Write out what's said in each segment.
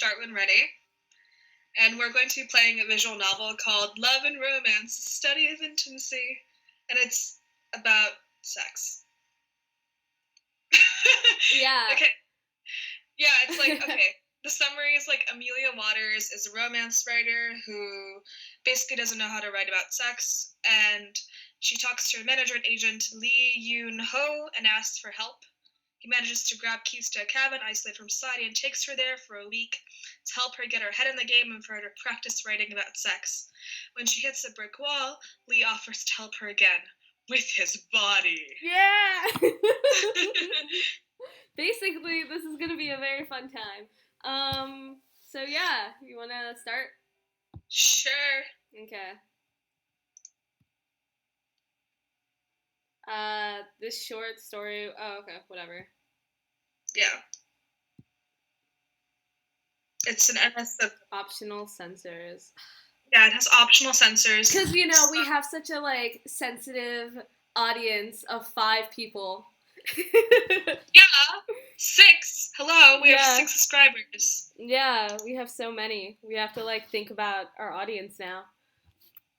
start when ready. And we're going to be playing a visual novel called Love and Romance, a Study of Intimacy. And it's about sex. Yeah. Okay. Yeah, it's like, okay. The summary is like Amelia Waters is a romance writer who basically doesn't know how to write about sex. And she talks to her manager and agent, Lee Yoon-ho, and asks for help. He manages to grab keys to a cabin, isolated from society, and takes her there for a week to help her get her head in the game and for her to practice writing about sex. When she hits a brick wall, Lee offers to help her again, with his body. Yeah! Basically, this is gonna be a very fun time. So yeah, you wanna start? Sure. Okay. This short story, okay, whatever. Yeah. It's an NSF. Optional censors. Yeah, it has optional censors. Because, we have such a, sensitive audience of 5 people. Yeah, 6. Hello, we have 6 subscribers. Yeah, we have so many. We have to, think about our audience now.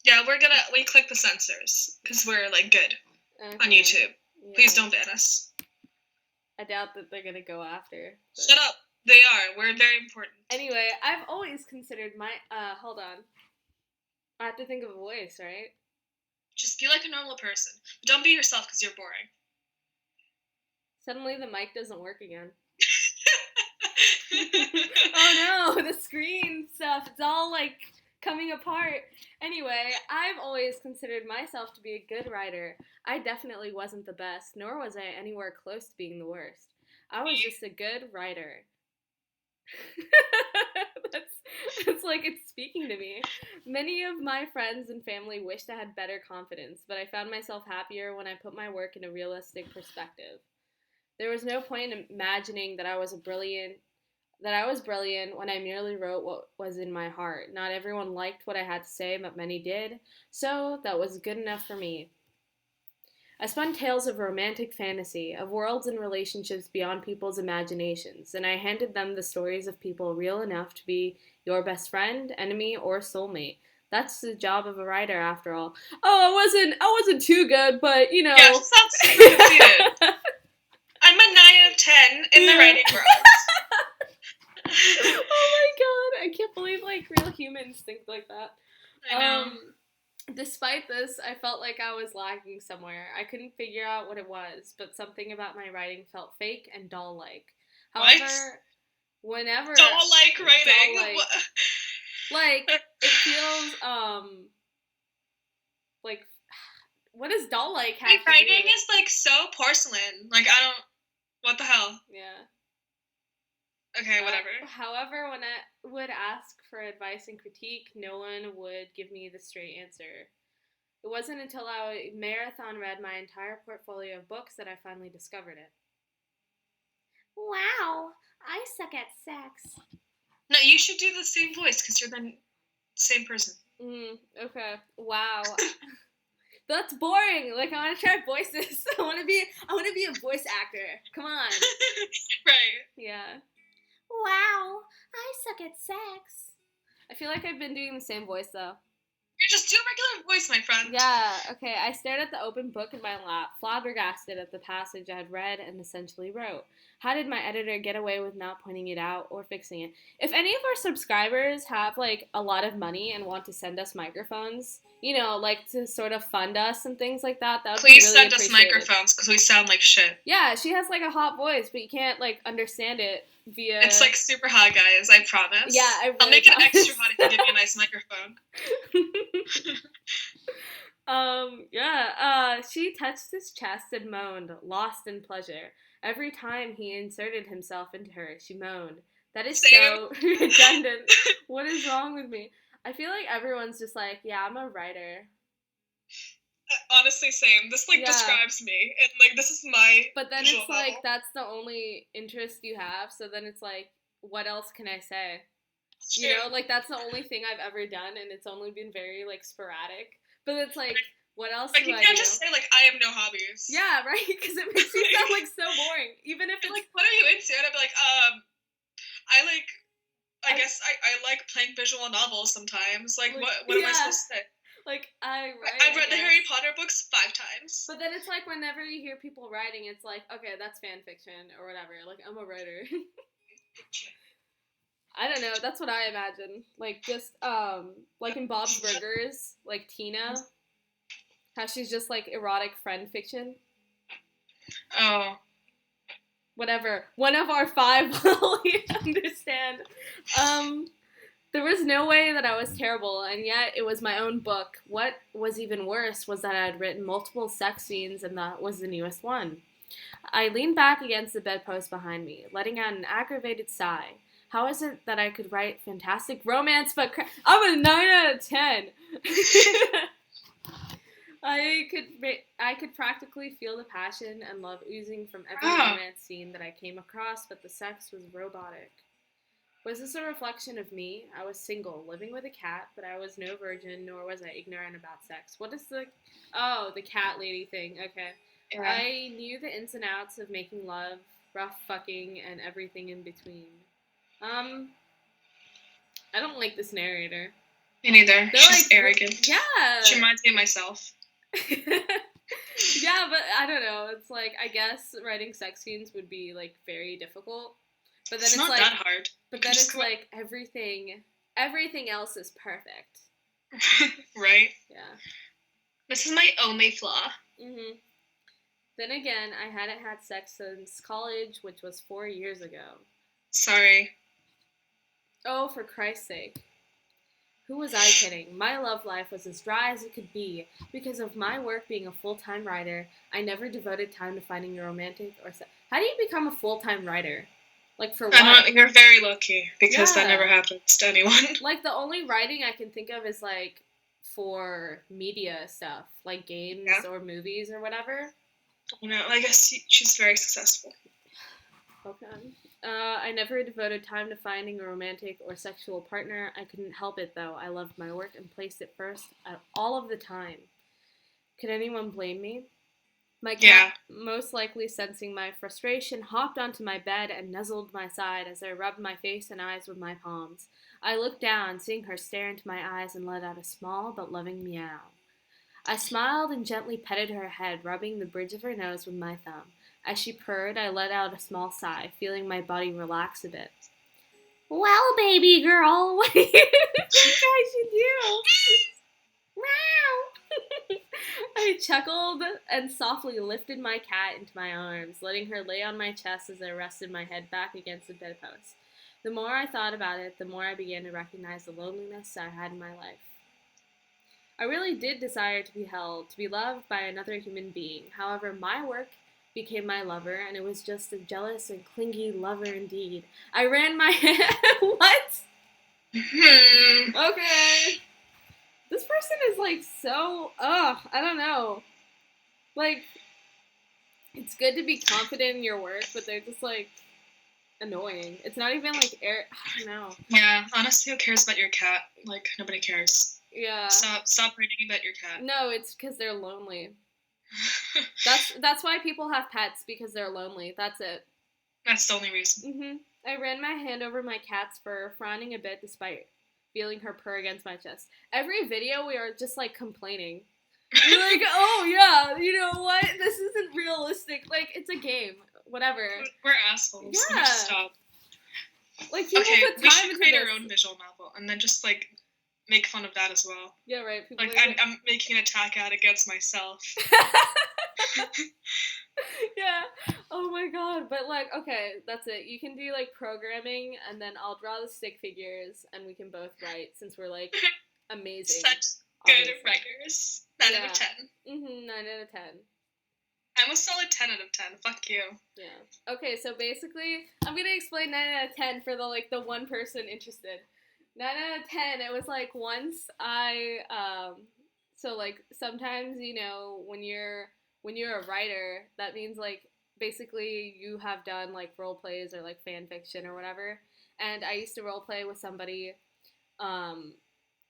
Yeah, we click the censors, because we're, good on YouTube. Yeah. Please don't ban us. I doubt that they're gonna go after. But... Shut up. They are. We're very important. Anyway, I've always considered hold on. I have to think of a voice, right? Just be like a normal person. But don't be yourself because you're boring. Suddenly the mic doesn't work again. Oh no, the screen stuff. It's all, coming apart. Anyway, I've always considered myself to be a good writer. I definitely wasn't the best, nor was I anywhere close to being the worst. I was just a good writer. That's like it's speaking to me. Many of my friends and family wished I had better confidence, but I found myself happier when I put my work in a realistic perspective. There was no point in imagining that I was brilliant when I merely wrote what was in my heart. Not everyone liked what I had to say, but many did, so that was good enough for me. I spun tales of romantic fantasy, of worlds and relationships beyond people's imaginations, and I handed them the stories of people real enough to be your best friend, enemy, or soulmate. That's the job of a writer, after all. Oh, I wasn't too good, but, Yeah, it sounds super conceited. I'm a 9 out of 10 in the writing world. Oh my god, I can't believe, real humans think like that. I know. Despite this, I felt like I was lacking somewhere. I couldn't figure out what it was, but something about my writing felt fake and doll-like. However, whenever... Doll-like writing? It feels, what does doll-like have to do with it? Writing is, so porcelain. What the hell? Yeah. Okay, whatever. However, when I would ask for advice and critique, no one would give me the straight answer. It wasn't until I marathon read my entire portfolio of books that I finally discovered it. Wow, I suck at sex. No, you should do the same voice, because you're the same person. Okay. Wow. That's boring. I want to try voices. I want to be a voice actor. Come on. Right. Yeah. Wow, I suck at sex. I feel like I've been doing the same voice, though. Just do a regular voice, my friend. Yeah, okay. I stared at the open book in my lap, flabbergasted at the passage I had read and essentially wrote. How did my editor get away with not pointing it out or fixing it? If any of our subscribers have, a lot of money and want to send us microphones, to sort of fund us and things like that, that would Please be really send us microphones, because we sound like shit. Yeah, she has, a hot voice, but you can't, understand it via... It's, super hot, guys, I promise. Yeah, I'll make it extra hot if you give me a nice microphone. She touched his chest and moaned, lost in pleasure. Every time he inserted himself into her, she moaned. That is so redundant. What is wrong with me? I feel like everyone's just yeah, I'm a writer. Honestly, same. This, describes me. And, this is my But then it's, novel. That's the only interest you have, so then it's, what else can I say? True. You know, that's the only thing I've ever done, and it's only been very, sporadic. But it's, what else do I do? You can't just say, I have no hobbies. Yeah, right? Because it makes me sound, so boring. Even if it's... what are you into? And I'd be I guess I like playing visual novels sometimes. Like, Like, what am I supposed to say? Like, I write. I've read the Harry Potter books 5 times. But then it's like whenever you hear people writing, it's like, okay, that's fan fiction or whatever. Like, I'm a writer. I don't know. That's what I imagine. Like, just, like in Bob's Burgers, like Tina, how she's just like erotic friend fiction. Oh. Whatever. One of our 5 will understand. There was no way that I was terrible, and yet it was my own book. What was even worse was that I had written multiple sex scenes, and that was the newest one. I leaned back against the bedpost behind me, letting out an aggravated sigh. How is it that I could write fantastic romance, but I'm a 9 out of 10. I could practically feel the passion and love oozing from every romance scene that I came across, but the sex was robotic. Was this a reflection of me? I was single, living with a cat, but I was no virgin, nor was I ignorant about sex. What is the... Oh, the cat lady thing. Okay. Yeah. I knew the ins and outs of making love, rough fucking, and everything in between. I don't like this narrator. Me neither. She's like, arrogant. Yeah. She reminds me of myself. Yeah, but I don't know. It's like, I guess writing sex scenes would be, like, very difficult. But then it's not like, that hard. But then it's like everything else is perfect. Right? Yeah. This is my only flaw. Mhm. Then again, I hadn't had sex since college, which was 4 years ago. Sorry. Oh, for Christ's sake. Who was I kidding? My love life was as dry as it could be. Because of my work being a full-time writer, I never devoted time to finding a romantic or How do you become a full-time writer? Like, for what? You're very lucky, because that never happens to anyone. Like, the only writing I can think of is, like, for media stuff. Like, games or movies or whatever. I guess she's very successful. Okay. I never devoted time to finding a romantic or sexual partner. I couldn't help it, though. I loved my work and placed it first all of the time. Could anyone blame me? My cat, most likely sensing my frustration, hopped onto my bed and nuzzled my side as I rubbed my face and eyes with my palms. I looked down, seeing her stare into my eyes, and let out a small but loving meow. I smiled and gently petted her head, rubbing the bridge of her nose with my thumb. As she purred, I let out a small sigh, feeling my body relax a bit. Well, baby girl, what do you think I should do? Meow! I chuckled and softly lifted my cat into my arms, letting her lay on my chest as I rested my head back against the bedpost. The more I thought about it, the more I began to recognize the loneliness I had in my life. I really did desire to be held, to be loved by another human being. However, my work became my lover, and it was just a jealous and clingy lover indeed. I ran my What? Okay. This person is like so, I don't know. Like, it's good to be confident in your work, but they're just like annoying. It's not even like I don't know. Yeah, honestly, who cares about your cat? Like, nobody cares. Yeah. Stop reading about your cat. No, it's because they're lonely. That's why people have pets, because they're lonely. That's it. That's the only reason. I ran my hand over my cat's fur, frowning a bit despite feeling her purr against my chest. Every video we are just like complaining. We're like, oh yeah, you know what? This isn't realistic. Like, it's a game. Whatever. We're assholes. Yeah. Stop. Like, people put time we should into create this. our own visual novel and then just like make fun of that as well. Yeah, right. People like I'm making an attack ad against myself. Yeah. Oh my god. But like, okay, that's it. You can do like programming, and then I'll draw the stick figures, and we can both write, since we're like amazing. Such good writers. 9 out of 10. 9 out of 10. I'm a solid 10 out of 10. Fuck you. Yeah. Okay, so basically, I'm gonna explain 9 out of 10 for the one person interested. 9 out of 10. It was like once so like sometimes, you know, when you're a writer, that means like basically you have done like role plays or like fan fiction or whatever. And I used to role play with somebody,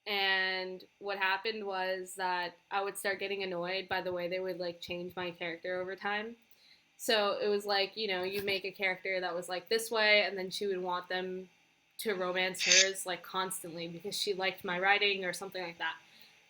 and what happened was that I would start getting annoyed by the way they would like change my character over time. So it was like, you know, you make a character that was like this way, and then she would want them to romance hers like constantly because she liked my writing or something like that.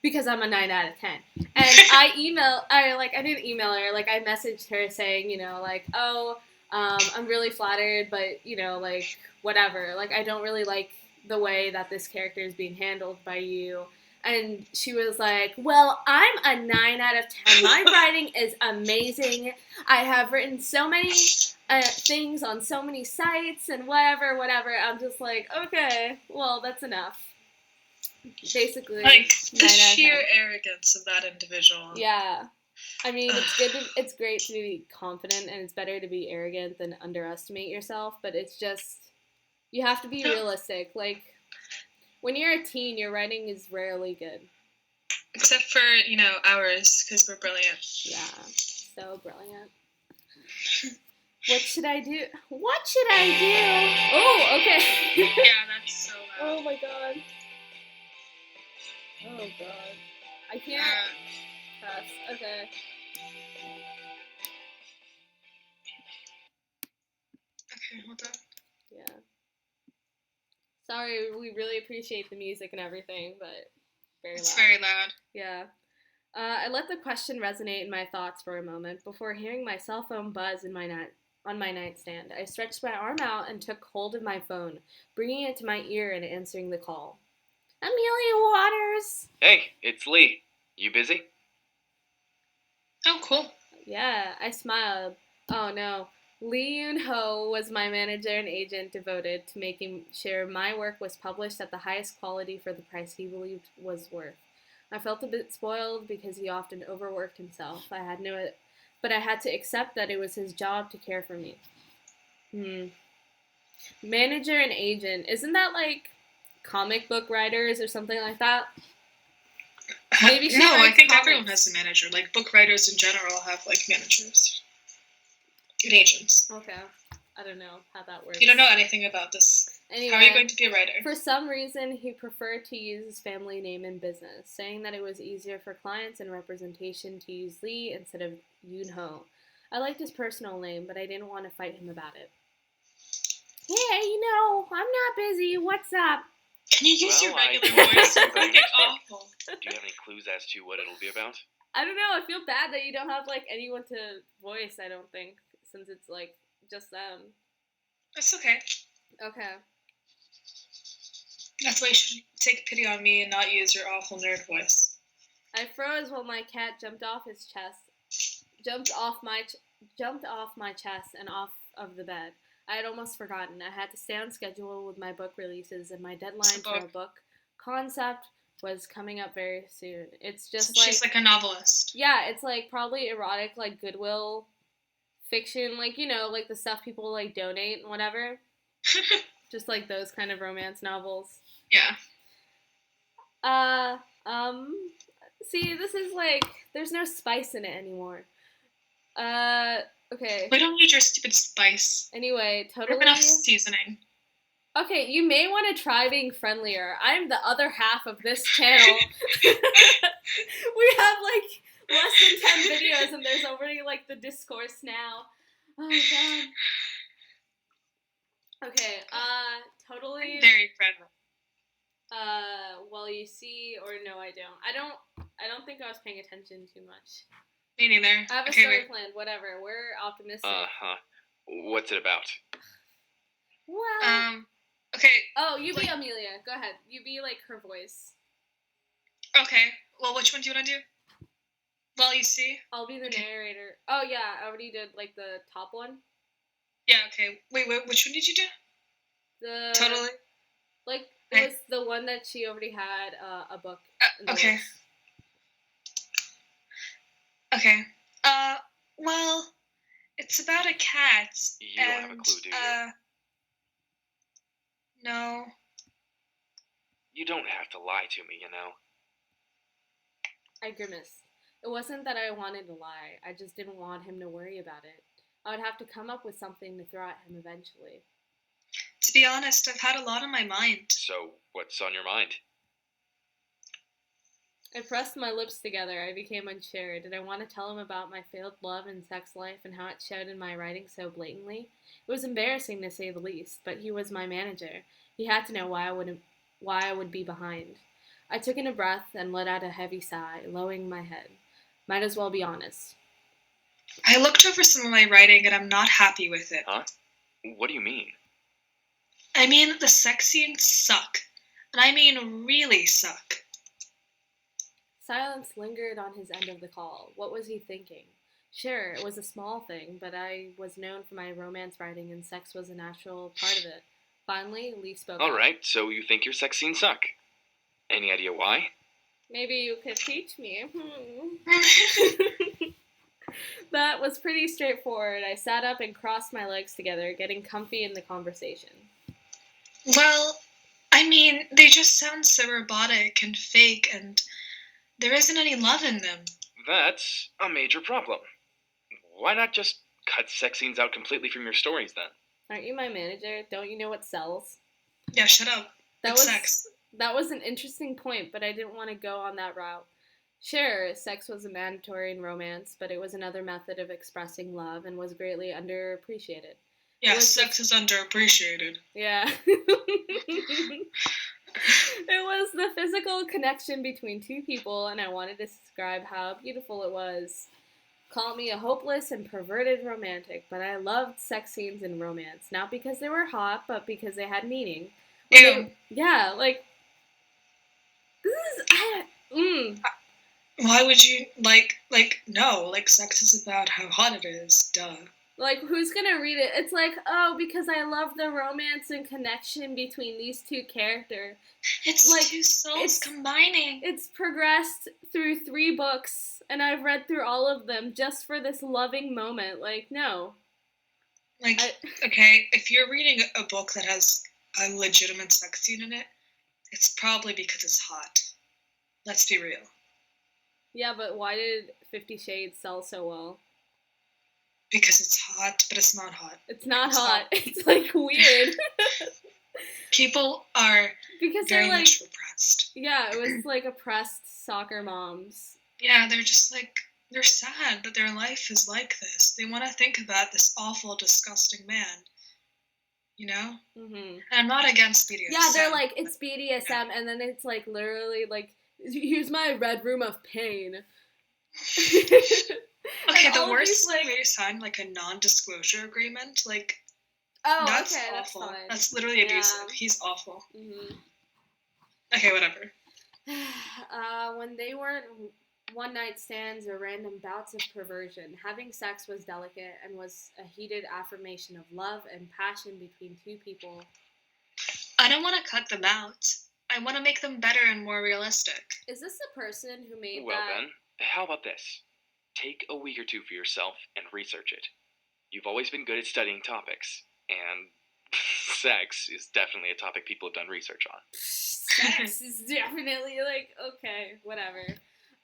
Because I'm a 9 out of 10, and I didn't email her, like I messaged her saying, like, oh, I'm really flattered, but like whatever, like I don't really like the way that this character is being handled by you. And she was like, well, I'm a 9 out of 10. My writing is amazing. I have written so many things on so many sites and whatever. I'm just like, okay, well, that's enough. Basically, like the sheer arrogance of that individual. Yeah, I mean, it's great to be confident, and it's better to be arrogant than underestimate yourself. But it's just you have to be realistic. Like when you're a teen, your writing is rarely good. Except for ours, because we're brilliant. Yeah, so brilliant. What should I do? Oh, okay. Yeah, that's so loud. Oh my god. Oh god. I can't press. Okay. Okay, hold on. Yeah. Sorry, we really appreciate the music and everything, but it's very loud. Yeah. I let the question resonate in my thoughts for a moment before hearing my cell phone buzz on my nightstand. I stretched my arm out and took hold of my phone, bringing it to my ear and answering the call. Amelia Waters! Hey, it's Lee. You busy? Oh, cool. Yeah, I smiled. Oh no. Lee Yoon-ho was my manager and agent devoted to making sure my work was published at the highest quality for the price he believed was worth. I felt a bit spoiled because he often overworked himself. But I had to accept that it was his job to care for me. Manager and agent, isn't that like comic book writers or something like that? Maybe no, I think everyone has a manager. Like book writers in general have like managers and agents. Okay. I don't know how that works. You don't know anything about this. Anyway, how are you going to be a writer? For some reason, he preferred to use his family name in business, saying that it was easier for clients and representation to use Lee instead of Yoon-ho. I liked his personal name, but I didn't want to fight him about it. Hey, I'm not busy. What's up? Can you use your regular voice? It's like awful. Do you have any clues as to what it'll be about? I don't know. I feel bad that you don't have like anyone to voice. I don't think, since it's like just them. That's okay. Okay. That's why you should take pity on me and not use your awful nerd voice. I froze while my cat jumped off my chest and off of the bed. I had almost forgotten. I had to stay on schedule with my book releases, and my deadline for a book concept was coming up very soon. It's just she's like a novelist. Yeah, it's like probably erotic, like Goodwill fiction, like like the stuff people like donate and whatever. Just like those kind of romance novels. Yeah. See, this is like there's no spice in it anymore. Okay. We don't need your stupid spice. Anyway, totally. Enough seasoning. Okay, you may want to try being friendlier. I'm the other half of this channel. We have like less than 10 videos, and there's already like the discourse now. Oh god. Okay, totally. Very friendly. Well, you see, or no, I don't think I was paying attention too much. Me neither. I have a story planned, whatever. We're optimistic. What's it about? Well. Okay. Oh, you be Amelia. Go ahead. You be like her voice. Okay. Well, which one do you want to do? Well, you see. I'll be the narrator. Oh yeah, I already did like the top one. Yeah. Okay. Wait. Which one did you do? Totally. Like it was the one that she already had a book. Okay. Works. Okay. Well, it's about a cat. You don't have a clue, do you? No. You don't have to lie to me, I grimaced. It wasn't that I wanted to lie. I just didn't want him to worry about it. I would have to come up with something to throw at him eventually. To be honest, I've had a lot on my mind. So, what's on your mind? I pressed my lips together. I became unsure. Did I want to tell him about my failed love and sex life and how it showed in my writing so blatantly? It was embarrassing to say the least, but he was my manager. He had to know why I would be behind. I took in a breath and let out a heavy sigh, lowering my head. Might as well be honest. I looked over some of my writing and I'm not happy with it. Huh? What do you mean? I mean, the sex scenes suck. And I mean really suck. Silence lingered on his end of the call. What was he thinking? Sure, it was a small thing, but I was known for my romance writing and sex was a natural part of it. Finally, Lee spoke up. Alright, so you think your sex scenes suck. Any idea why? Maybe you could teach me. That was pretty straightforward. I sat up and crossed my legs together, getting comfy in the conversation. Well, I mean, they just sound so robotic and fake, and there isn't any love in them. That's a major problem. Why not just cut sex scenes out completely from your stories then? Aren't you my manager? Don't you know what sells? Yeah, shut up. It's sex. That was an interesting point, but I didn't want to go on that route. Sure, sex was a mandatory in romance, but it was another method of expressing love and was greatly underappreciated. Yeah, sex is underappreciated. Yeah. It was the physical connection between two people, and I wanted to describe how beautiful it was. Call me a hopeless and perverted romantic, but I loved sex scenes in romance. Not because they were hot, but because they had meaning. Ew. Yeah, like, this is, Why would you, no, sex is about how hot it is, duh. Like, who's gonna read it? It's like, oh, because I love the romance and connection between these two characters. It's like two souls combining. It's progressed through 3 books, and I've read through all of them just for this loving moment. Like, no. Okay, if you're reading a book that has a legitimate sex scene in it, it's probably because it's hot. Let's be real. Yeah, but why did 50 Shades sell so well? Because it's hot, but it's not hot. It's not hot. It's like weird. People are very much repressed. Yeah, it was like oppressed soccer moms. Yeah, they're just they're sad that their life is like this. They want to think about this awful, disgusting man. You know? Mm-hmm. And I'm not against BDSM. Yeah, they're like, it's BDSM, yeah. And then it's like literally like, here's my red room of pain. Okay, the worst is when they sign a non-disclosure agreement. That's awful. That's fine. That's literally abusive. Yeah. He's awful. Mm-hmm. Okay, whatever. When they weren't one-night stands or random bouts of perversion, having sex was delicate and was a heated affirmation of love and passion between two people. I don't want to cut them out. I want to make them better and more realistic. Is this the person who made Well then, how about this? Take a week or 2 for yourself and research it. You've always been good at studying topics, and sex is definitely a topic people have done research on. Sex is definitely okay, whatever.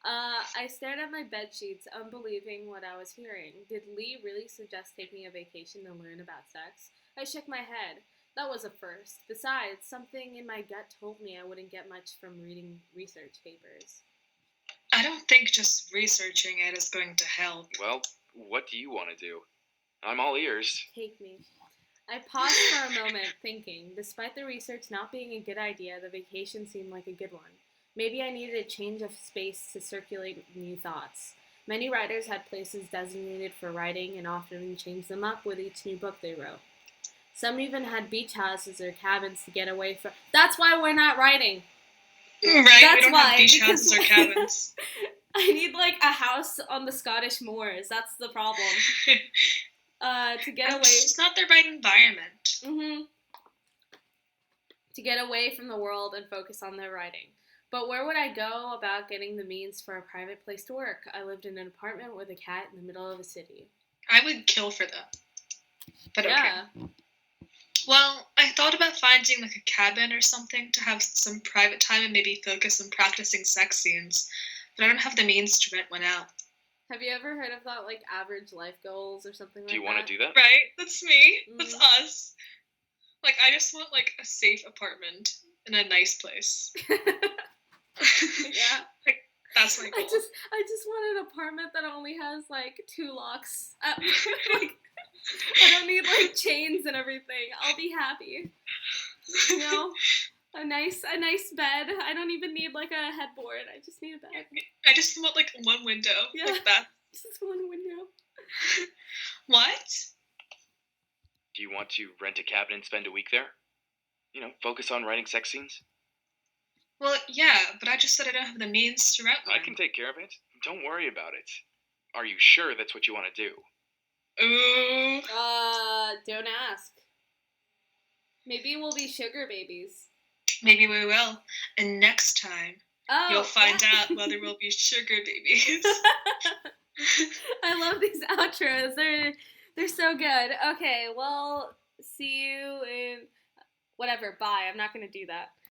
I stared at my bed sheets, unbelieving what I was hearing. Did Lee really suggest taking a vacation to learn about sex? I shook my head. That was a first. Besides, something in my gut told me I wouldn't get much from reading research papers. I don't think just researching it is going to help. Well, what do you want to do? I'm all ears. Take me. I paused for a moment, thinking. Despite the research not being a good idea, the vacation seemed like a good one. Maybe I needed a change of space to circulate new thoughts. Many writers had places designated for writing and often changed them up with each new book they wrote. Some even had beach houses or cabins to get away from. That's why we're not writing. Right, that's we don't have beach houses or cabins. I need a house on the Scottish moors. That's the problem. To get away. It's not the right environment. Mm-hmm. To get away from the world and focus on their writing. But where would I go about getting the means for a private place to work? I lived in an apartment with a cat in the middle of a city. I would kill for that. But yeah. Okay. Well, I thought about finding a cabin or something to have some private time and maybe focus on practicing sex scenes, but I don't have the means to rent one out. Have you ever heard of that, average life goals or something like that? Do you want to do that? Right, that's me. That's us. I just want, a safe apartment in a nice place. Yeah. That's my goal. I just want an apartment that only has, 2 locks. I don't need chains and everything. I'll be happy. You know, a nice bed. I don't even need like a headboard. I just need a bed. I just want like one window. Yeah. Like that. Just one window. What? Do you want to rent a cabin and spend a week there? You know, focus on writing sex scenes? Well, yeah, but I just said I don't have the means to rent one. I can take care of it. Don't worry about it. Are you sure that's what you want to do? Ooh. Don't ask. Maybe we'll be sugar babies. Maybe we will. And next time, you'll find out whether we'll be sugar babies. I love these outros. They're so good. Okay, well, see you in whatever. Bye. I'm not going to do that.